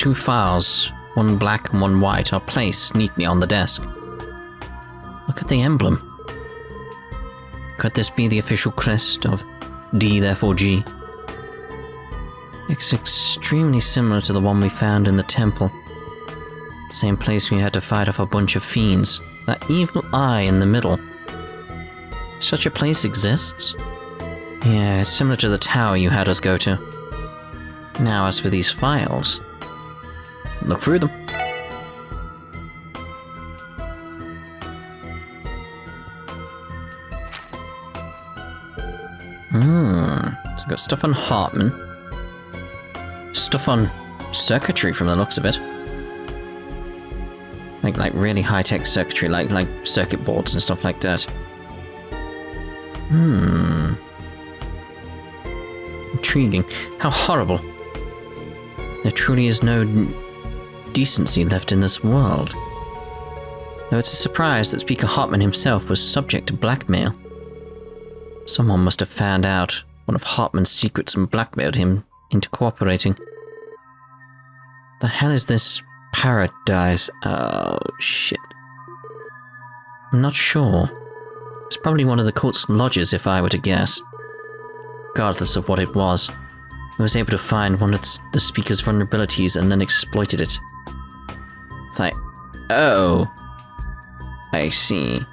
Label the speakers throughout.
Speaker 1: 2 files, one black and one white, are placed neatly on the desk. Look at the emblem. Could this be the official crest of D therefore G? It's extremely similar to the one we found in the temple. Same place we had to fight off a bunch of fiends. That evil eye in the middle. Such a place exists? Yeah, it's similar to the tower you had us go to. Now, as for these files, look through them. So we've got stuff on Hartman. Stuff on circuitry from the looks of it. Like really high-tech circuitry, like circuit boards and stuff like that. Intriguing. How horrible. There truly is no decency left in this world. Though it's a surprise that Speaker Hartman himself was subject to blackmail. Someone must have found out one of Hartman's secrets and blackmailed him into cooperating. The hell is this paradise? Oh, shit. I'm not sure. It's probably one of the cult's lodges if I were to guess. Regardless of what it was, I was able to find one of the speaker's vulnerabilities and then exploited it. It's like, oh, I see.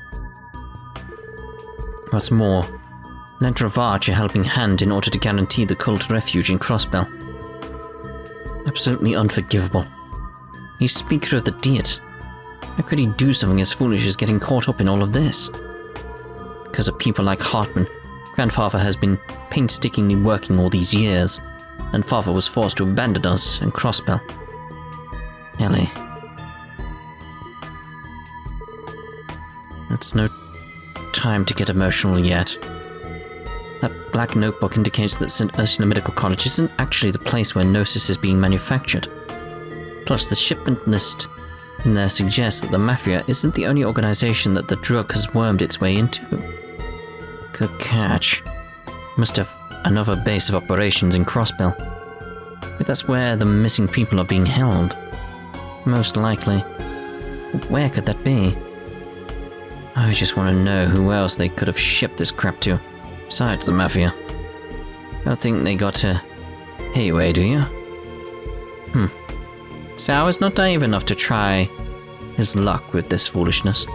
Speaker 1: What's more, lent Ravage a helping hand in order to guarantee the cult refuge in Crossbell. Absolutely unforgivable. He's Speaker of the Diet. How could he do something as foolish as getting caught up in all of this? Because of people like Hartman, Grandfather has been painstakingly working all these years, and Father was forced to abandon us and Crossbell. Elie. It's no time to get emotional yet. That black notebook indicates that St. Ursula Medical College isn't actually the place where Gnosis is being manufactured. Plus, the shipment list in there suggests that the Mafia isn't the only organization that the drug has wormed its way into. Good catch. Must have another base of operations in Crossbell. But that's where the missing people are being held. Most likely. Where could that be? I just want to know who else they could have shipped this crap to, besides the Mafia. Don't think they got to Hayway, do you? Sao is not naive enough to try his luck with this foolishness.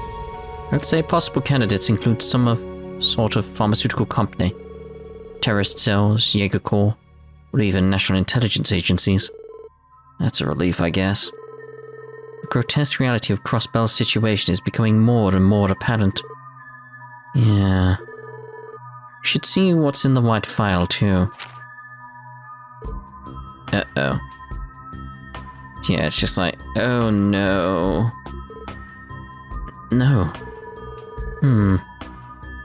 Speaker 1: I'd say possible candidates include some sort of pharmaceutical company, terrorist cells, Jaeger Corps, or even national intelligence agencies. That's a relief, I guess. The grotesque reality of Crossbell's situation is becoming more and more apparent. Yeah. Should see what's in the white file, too. Uh-oh. Yeah, it's just like, oh no. No.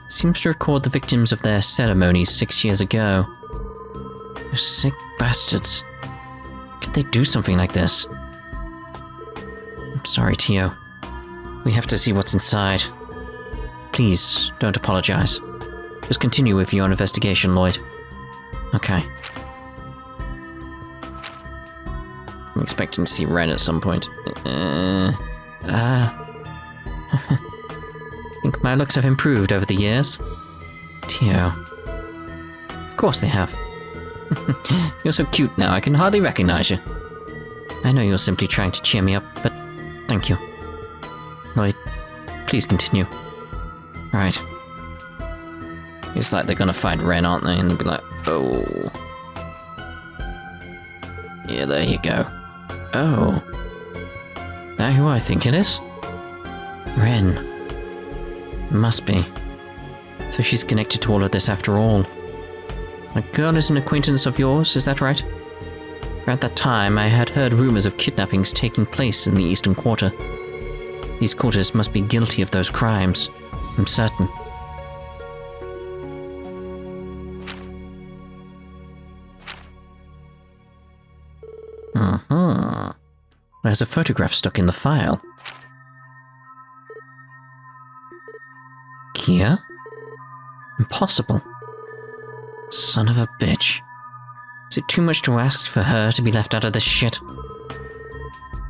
Speaker 1: Seems to record the victims of their ceremonies 6 years ago. Those sick bastards. Could they do something like this? I'm sorry, Tio. We have to see what's inside. Please, don't apologize. Just continue with your investigation, Lloyd. Okay. I'm expecting to see Ren at some point. Think my looks have improved over the years? Tio. Of course they have. You're so cute now, I can hardly recognize you. I know you're simply trying to cheer me up, but thank you. Lloyd, please continue. Right. It's like they're gonna find Ren, aren't they? And they'll be like, oh. Yeah, there you go. Oh. That who I think it is? Ren. Must be. So she's connected to all of this after all. A girl is an acquaintance of yours, is that right? At that time, I had heard rumors of kidnappings taking place in the Eastern Quarter. These quarters must be guilty of those crimes. I'm certain. There's a photograph stuck in the file. Kia? Impossible. Son of a bitch. Is it too much to ask for her to be left out of this shit?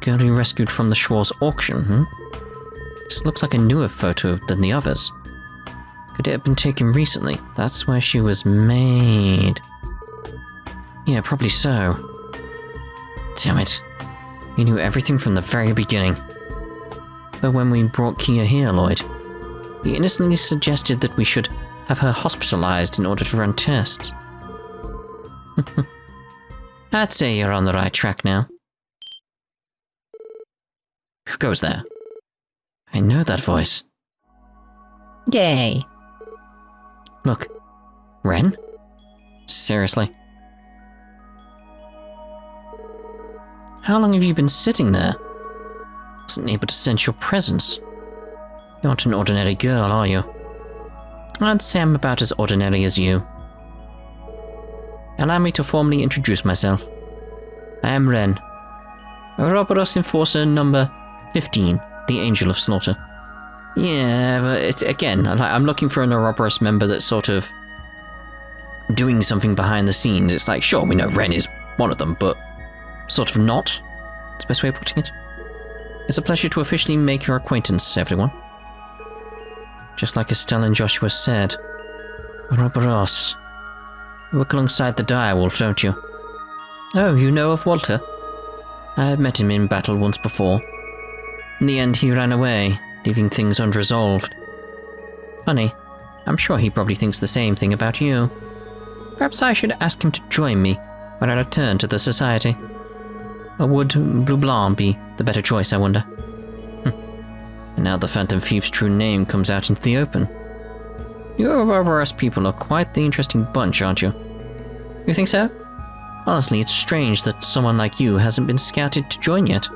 Speaker 1: Girl you rescued from the Schwarz auction, This looks like a newer photo than the others. Could it have been taken recently? That's where she was made. Yeah, probably so. Damn it. You knew everything from the very beginning. But when we brought Kia here, Lloyd, you innocently suggested that we should have her hospitalized in order to run tests. I'd say you're on the right track now. Who goes there? I know that voice. Yay! Look, Ren? Seriously? How long have you been sitting there? Wasn't able to sense your presence. You're not an ordinary girl, are you? I'd say I'm about as ordinary as you. Allow me to formally introduce myself. I am Ren, Ouroboros Enforcer number 15, the Angel of Slaughter. Yeah, but it's, again, I'm looking for an Ouroboros member that's sort of doing something behind the scenes. It's like, sure, we know Ren is one of them, but sort of not. That's the best way of putting it. It's a pleasure to officially make your acquaintance, everyone. Just like Estelle and Joshua said, Ouroboros. You work alongside the direwolf, don't you? Oh, you know of Walter? I have met him in battle once before. In the end, he ran away, leaving things unresolved. Funny, I'm sure he probably thinks the same thing about you. Perhaps I should ask him to join me when I return to the Society. Or would Blue Blanc be the better choice, I wonder? And now the Phantom Thief's true name comes out into the open. You Ouroboros people are quite the interesting bunch, aren't you? You think so? Honestly, it's strange that someone like you hasn't been scouted to join yet.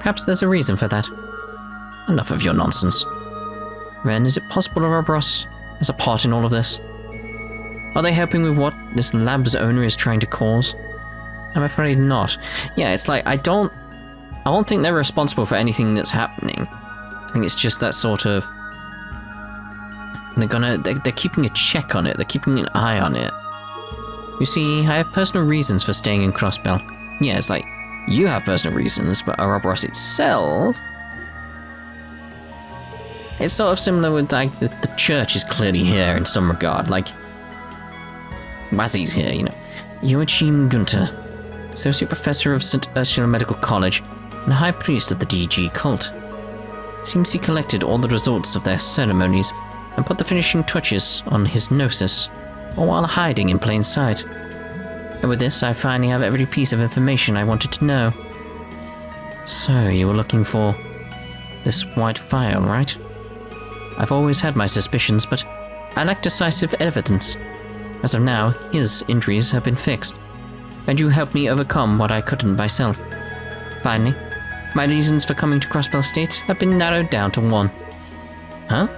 Speaker 1: Perhaps there's a reason for that. Enough of your nonsense. Ren, is it possible Ouroboros has a part in all of this? Are they helping with what this lab's owner is trying to cause? I'm afraid not. Yeah, it's like, I don't think they're responsible for anything that's happening. I think it's just that sort of... They're keeping a check on it. They're keeping an eye on it. You see, I have personal reasons for staying in Crossbell. Yeah, it's like, you have personal reasons, but Ouroboros itself... It's sort of similar with, like, the church is clearly here in some regard. Like, Wazzy's here, you know. Joachim Gunther, Associate Professor of St. Ursula Medical College and High Priest of the DG cult. Seems he collected all the results of their ceremonies and put the finishing touches on his gnosis, all while hiding in plain sight. And with this, I finally have every piece of information I wanted to know. So, you were looking for this white vial, right? I've always had my suspicions, but I lack decisive evidence. As of now, his injuries have been fixed, and you helped me overcome what I couldn't myself. Finally, my reasons for coming to Crossbell State have been narrowed down to one. Huh?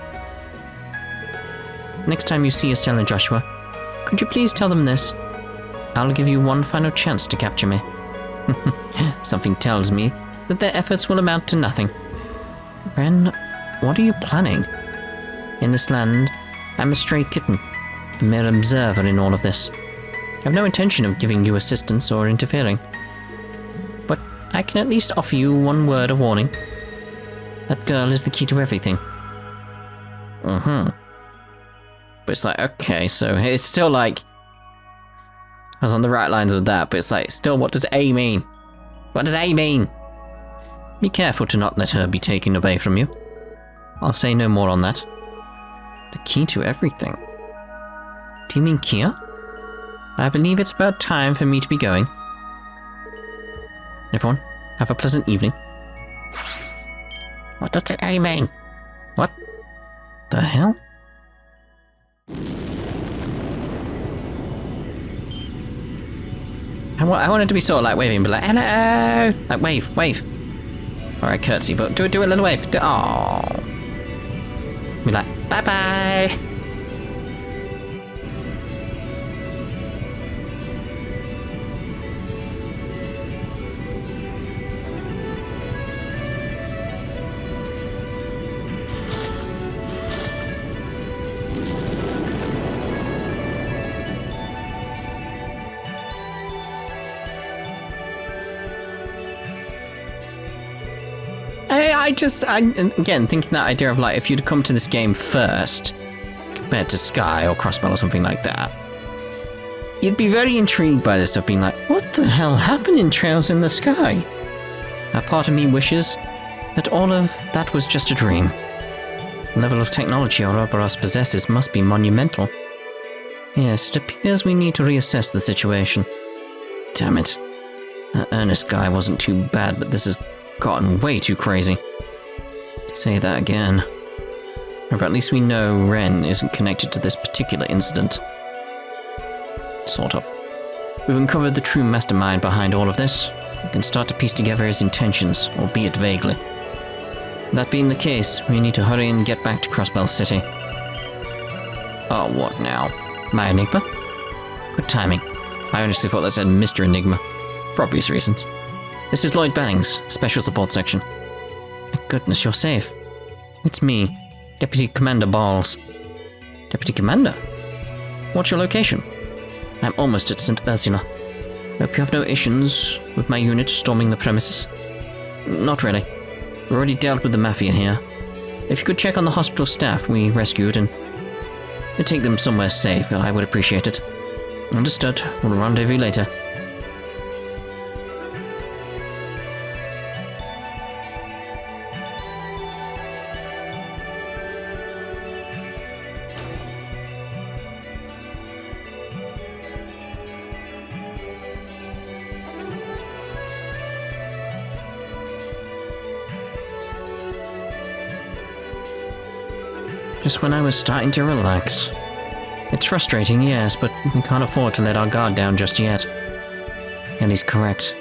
Speaker 1: Next time you see Estelle and Joshua, could you please tell them this? I'll give you one final chance to capture me. Something tells me that their efforts will amount to nothing. Ren, what are you planning? In this land, I'm a stray kitten, a mere observer in all of this. I have no intention of giving you assistance or interfering. But I can at least offer you one word of warning. That girl is the key to everything. But it's like, okay, so it's still like... I was on the right lines with that, but it's like, still, what does A mean? What does A mean? Be careful to not let her be taken away from you. I'll say no more on that. The key to everything. Do you mean Kia? I believe it's about time for me to be going. Everyone, have a pleasant evening. What does the A mean? What the hell? I wanted to be sort of like waving, but like, hello! Like, wave. Alright, curtsy, but do a little wave. Aww. Be like, bye-bye! Again, thinking that idea of, like, if you'd come to this game first, compared to Sky or Crossbell or something like that, you'd be very intrigued by this stuff, being like, what the hell happened in Trails in the Sky? A part of me wishes that all of that was just a dream. The level of technology Ouroboros possesses must be monumental. Yes, it appears we need to reassess the situation. Damn it. That Ernest guy wasn't too bad, but this has gotten way too crazy. Say that again. Or at least we know Ren isn't connected to this particular incident. Sort of. We've uncovered the true mastermind behind all of this. We can start to piece together his intentions, albeit vaguely. That being the case, we need to hurry and get back to Crossbell City. Oh, what now? My Enigma? Good timing. I honestly thought that said Mr. Enigma. For obvious reasons. This is Lloyd Bannings, Special Support Section. Thank goodness you're safe. It's me, Deputy Commander Balls. Deputy Commander? What's your location? I'm almost at St. Ursula. Hope you have no issues with my unit storming the premises. Not really. We've already dealt with the Mafia here. If you could check on the hospital staff we rescued and take them somewhere safe, I would appreciate it. Understood. We'll rendezvous later. Just when I was starting to relax. It's frustrating, yes, but we can't afford to let our guard down just yet. And he's correct.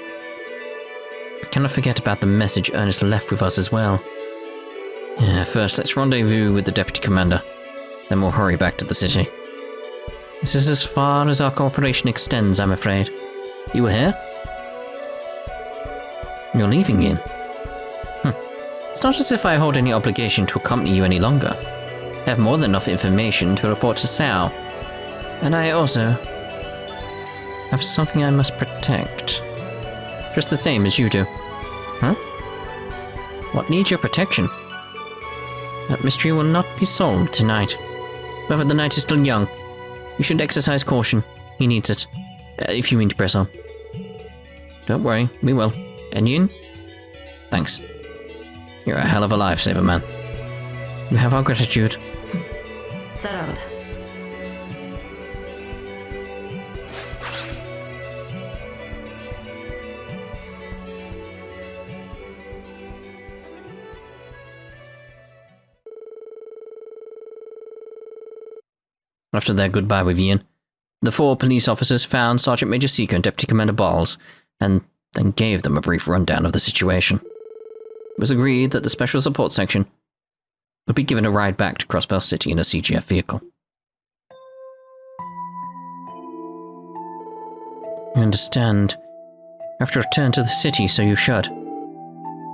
Speaker 1: I cannot forget about the message Ernest left with us as well. Yeah, first let's rendezvous with the Deputy Commander. Then we'll hurry back to the city. This is as far as our cooperation extends, I'm afraid. You were here? You're leaving, Ian. It's not as if I hold any obligation to accompany you any longer. I have more than enough information to report to Sao. And I also have something I must protect. Just the same as you do. Huh? What needs your protection? That mystery will not be solved tonight. However, the night is still young. You should exercise caution. He needs it. If you mean to press on. Don't worry, we will. And Yun? Thanks. You're a hell of a lifesaver, man. You have our gratitude.
Speaker 2: Sarabada.
Speaker 1: After their goodbye with Ian, the 4 police officers found Sergeant Major Seeker and Deputy Commander Balls, and then gave them a brief rundown of the situation. It was agreed that the Special Support Section would be given a ride back to Crossbell City in a CGF vehicle. I understand. You have to return to the city, so you should.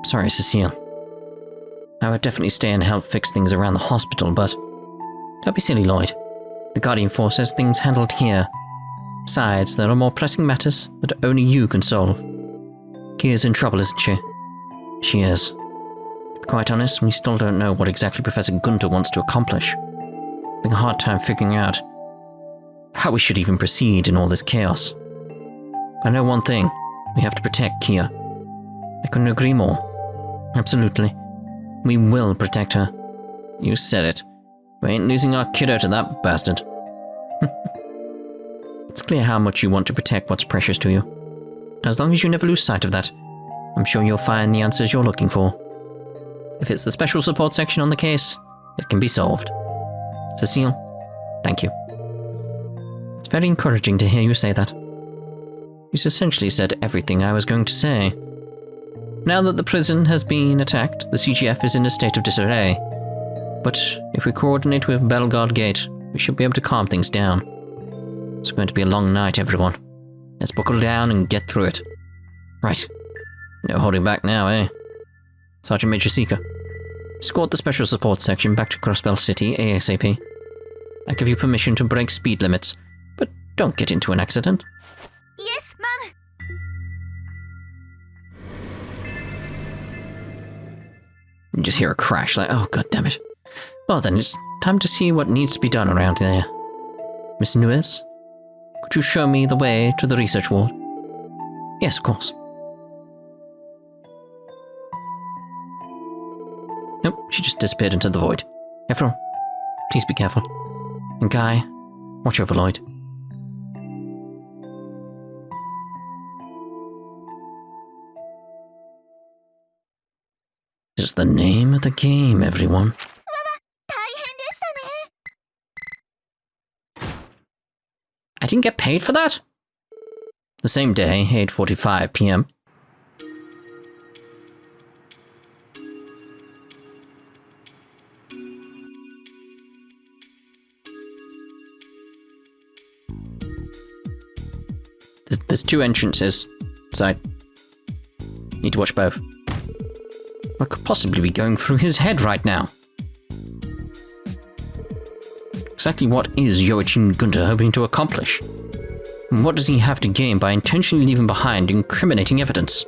Speaker 1: Sorry, Cecile. I would definitely stay and help fix things around the hospital, but don't be silly, Lloyd. The Guardian Force has things handled here. Besides, there are more pressing matters that only you can solve. Kia's in trouble, isn't she? She is. To be quite honest, we still don't know what exactly Professor Gunter wants to accomplish. Having a hard time figuring out how we should even proceed in all this chaos. But I know one thing. We have to protect Kia. I couldn't agree more. Absolutely. We will protect her. You said it. We ain't losing our kiddo to that bastard. It's clear how much you want to protect what's precious to you. As long as you never lose sight of that, I'm sure you'll find the answers you're looking for. If it's the Special Support Section on the case, it can be solved. Cecile, thank you. It's very encouraging to hear you say that. You've essentially said everything I was going to say. Now that the prison has been attacked, the CGF is in a state of disarray. But if we coordinate with Bellegarde Gate, we should be able to calm things down. It's going to be a long night, everyone. Let's buckle down and get through it. Right. No holding back now, eh? Sergeant Major Seeker, escort the Special Support Section back to Crossbell City ASAP. I give you permission to break speed limits, but don't get into an accident.
Speaker 2: Yes, Mom!
Speaker 1: You just hear a crash, like, oh, god damn it. Well then, it's time to see what needs to be done around there. Miss Nuez, could you show me the way to the research ward? Yes, of course. Nope, she just disappeared into the void. Everyone, please be careful. And Guy, watch over Lloyd. It's the name of the game, everyone. I didn't get paid for that? The same day, 8:45 p.m. There's two entrances. So, need to watch both. What could possibly be going through his head right now? Exactly what is Joachim Gunther hoping to accomplish? And what does he have to gain by intentionally leaving behind incriminating evidence?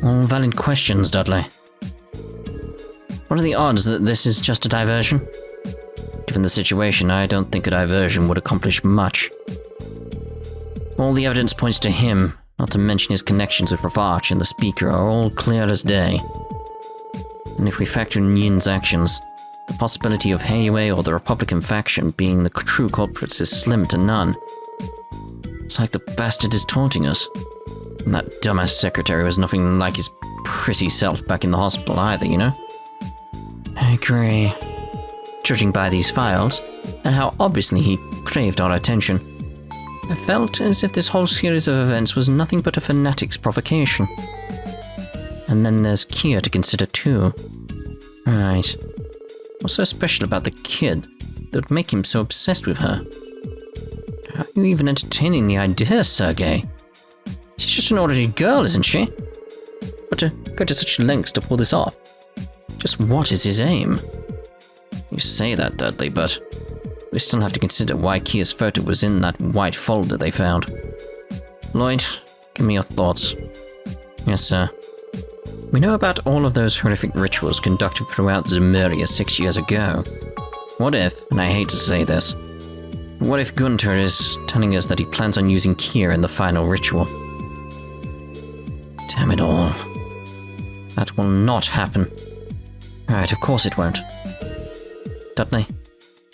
Speaker 1: All valid questions, Dudley. What are the odds that this is just a diversion? Given the situation, I don't think a diversion would accomplish much. All the evidence points to him, not to mention his connections with Ravach and the Speaker are all clear as day. And if we factor in Yin's actions, the possibility of Heiwei or the Republican faction being the true culprits is slim to none. It's like the bastard is taunting us. And that dumbass secretary was nothing like his prissy self back in the hospital either, you know? I agree. Judging by these files, and how obviously he craved our attention, I felt as if this whole series of events was nothing but a fanatic's provocation. And then there's Kia to consider too. Right. What's so special about the kid that would make him so obsessed with her? How are you even entertaining the idea, Sergei? She's just an ordinary girl, isn't she? But to go to such lengths to pull this off, just what is his aim? You say that, Dudley, but we still have to consider why Kia's photo was in that white folder they found. Lloyd, give me your thoughts. Yes, sir. We know about all of those horrific rituals conducted throughout Zemuria 6 years ago. What if, and I hate to say this, what if Gunther is telling us that he plans on using Kia in the final ritual? Damn it all. That will not happen. Right, of course it won't. Dudley,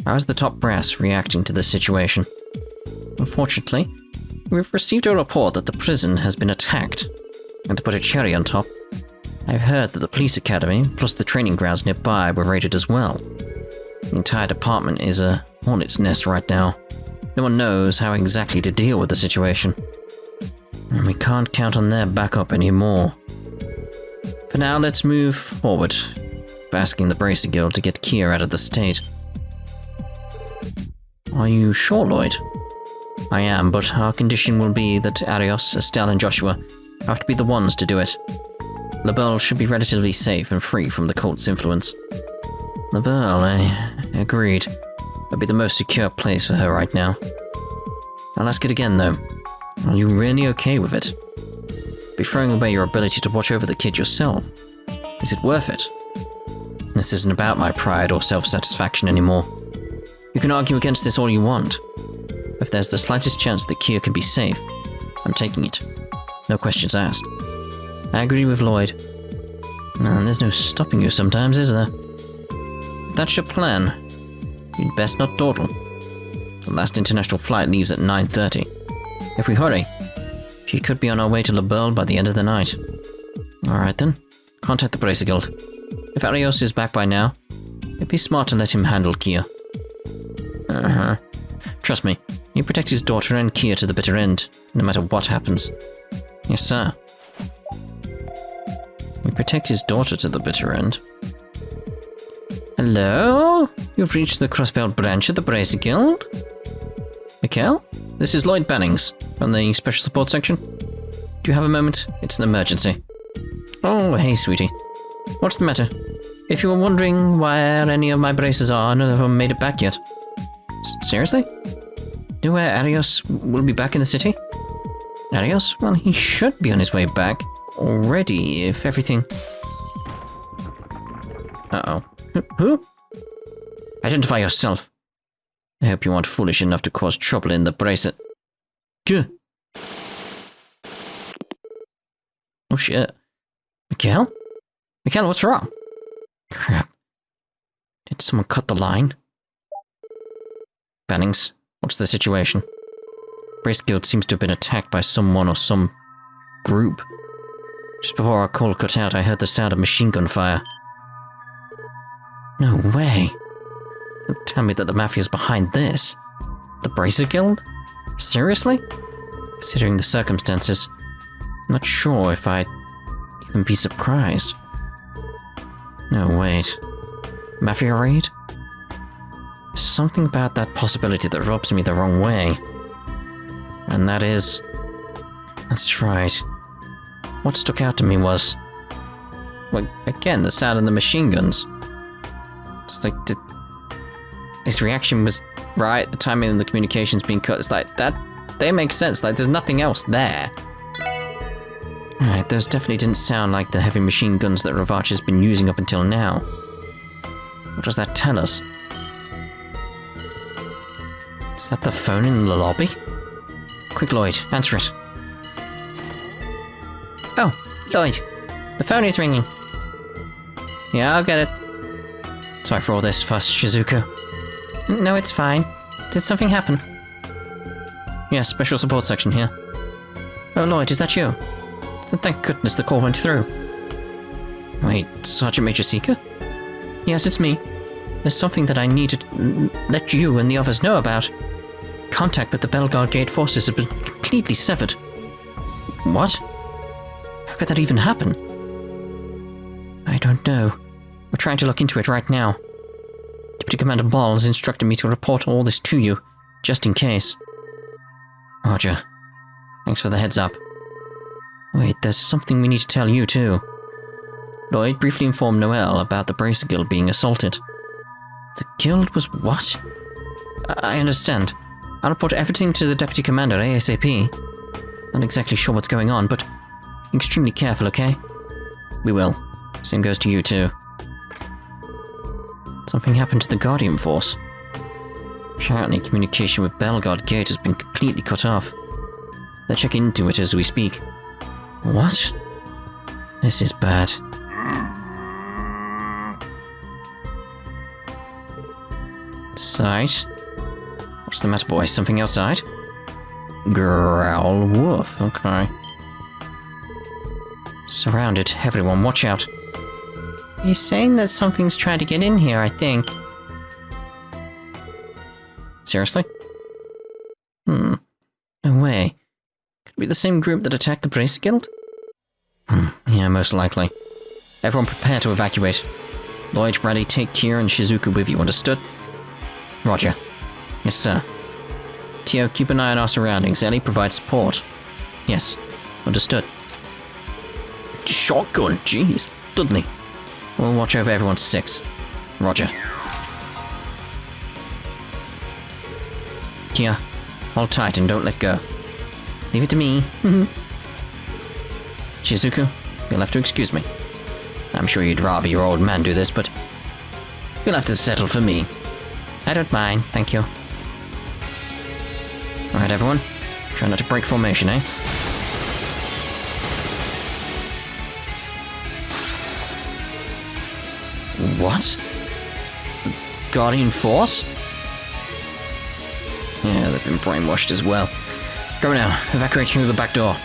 Speaker 1: how is the top brass reacting to this situation? Unfortunately, we've received a report that the prison has been attacked. And to put a cherry on top, I've heard that the police academy, plus the training grounds nearby, were raided as well. The entire department is a hornet's nest right now. No one knows how exactly to deal with the situation. And we can't count on their backup anymore. For now, let's move forward, asking the Bracer Guild to get Kia out of the state. Are you sure, Lloyd? I am, but our condition will be that Arios, Estelle, and Joshua have to be the ones to do it. Liberl should be relatively safe and free from the cult's influence. Liberl, agreed. Would be the most secure place for her right now. I'll ask it again, though. Are you really okay with it? Be throwing away your ability to watch over the kid yourself. Is it worth it? This isn't about my pride or self-satisfaction anymore. You can argue against this all you want. If there's the slightest chance that Kia can be safe, I'm taking it. No questions asked. I agree with Lloyd. And there's no stopping you sometimes, is there? If that's your plan, you'd best not dawdle. The last international flight leaves at 9:30. If we hurry, she could be on our way to Liberl by the end of the night. Alright then, contact the Bracer Guild. If Arios is back by now, it'd be smart to let him handle Kia. Trust me, you protect his daughter and Kia to the bitter end, no matter what happens. Yes, sir. We protect his daughter to the bitter end. Hello? You've reached the Crossbell branch of the Bracer Guild? Mikhail? This is Lloyd Bannings, from the Special Support Section. Do you have a moment? It's an emergency. Oh, hey, sweetie. What's the matter? If you were wondering where any of my braces are, none of them made it back yet. Seriously? Do where Arios will be back in the city? Arios? Well, he should be on his way back already, if everything... Uh-oh. Who? Identify yourself. I hope you aren't foolish enough to cause trouble in the bracelet. Gah. Oh shit. Mikhail? Mikhail, what's wrong? Crap. Did someone cut the line? Bannings, what's the situation? Brace Guild seems to have been attacked by someone or some group. Just before our call cut out, I heard the sound of machine gun fire. No way. Don't tell me that the Mafia's behind this. The Bracer Guild? Seriously? Considering the circumstances, I'm not sure if I'd even be surprised. No, wait. Mafia raid? Something about that possibility that rubs me the wrong way. And that is... That's right. What stuck out to me was... Well, again, the sound of the machine guns. It's like... His reaction was right, the timing of the communications being cut. It's like, that... They make sense, like, there's nothing else there. Alright, those definitely didn't sound like the heavy machine guns that Ravach has been using up until now. What does that tell us? Is that the phone in the lobby? Quick, Lloyd, answer it. Oh, Lloyd, the phone is ringing. Yeah, I'll get it. Sorry for all this fuss, Shizuku. No, it's fine. Did something happen? Yes, special support section here. Oh, Lloyd, is that you? Thank goodness the call went through. Wait, Sergeant Major Seeker? Yes, it's me. There's something that I need to let you and the others know about. Contact with the Belgard Gate forces has been completely severed. What? How could that even happen? I don't know. We're trying to look into it right now. Deputy Commander Ball has instructed me to report all this to you, just in case. Roger. Thanks for the heads up. Wait, there's something we need to tell you too. Lloyd briefly informed Noel about the Bracer Guild being assaulted. The guild was what? I understand. I'll report everything to the Deputy Commander ASAP. Not exactly sure what's going on, but be extremely careful, okay? We will. Same goes to you too. Something happened to the Guardian Force. Apparently communication with Belgard Gate has been completely cut off. They're checking into it as we speak. What? This is bad. Sight? What's the matter, boy? Something outside? Growl woof, okay. Surrounded. Everyone, watch out. He's saying that something's trying to get in here, I think. Seriously? No way. Could it be the same group that attacked the Bracer Guild? Yeah, most likely. Everyone prepare to evacuate. Lloyd, Raleigh, take Kira and Shizuku with you, understood? Roger. Yes, sir. Tio, keep an eye on our surroundings. Elie, provide support. Yes, understood. Shotgun, jeez. Dudley. We'll watch over everyone's six. Roger. Kia, hold tight and don't let go. Leave it to me. Shizuku, you'll have to excuse me. I'm sure you'd rather your old man do this, but you'll have to settle for me. I don't mind, thank you. Alright, everyone. Try not to break formation, eh? What? The Guardian Force? Yeah, they've been brainwashed as well. Go now. Evacuate through the back door.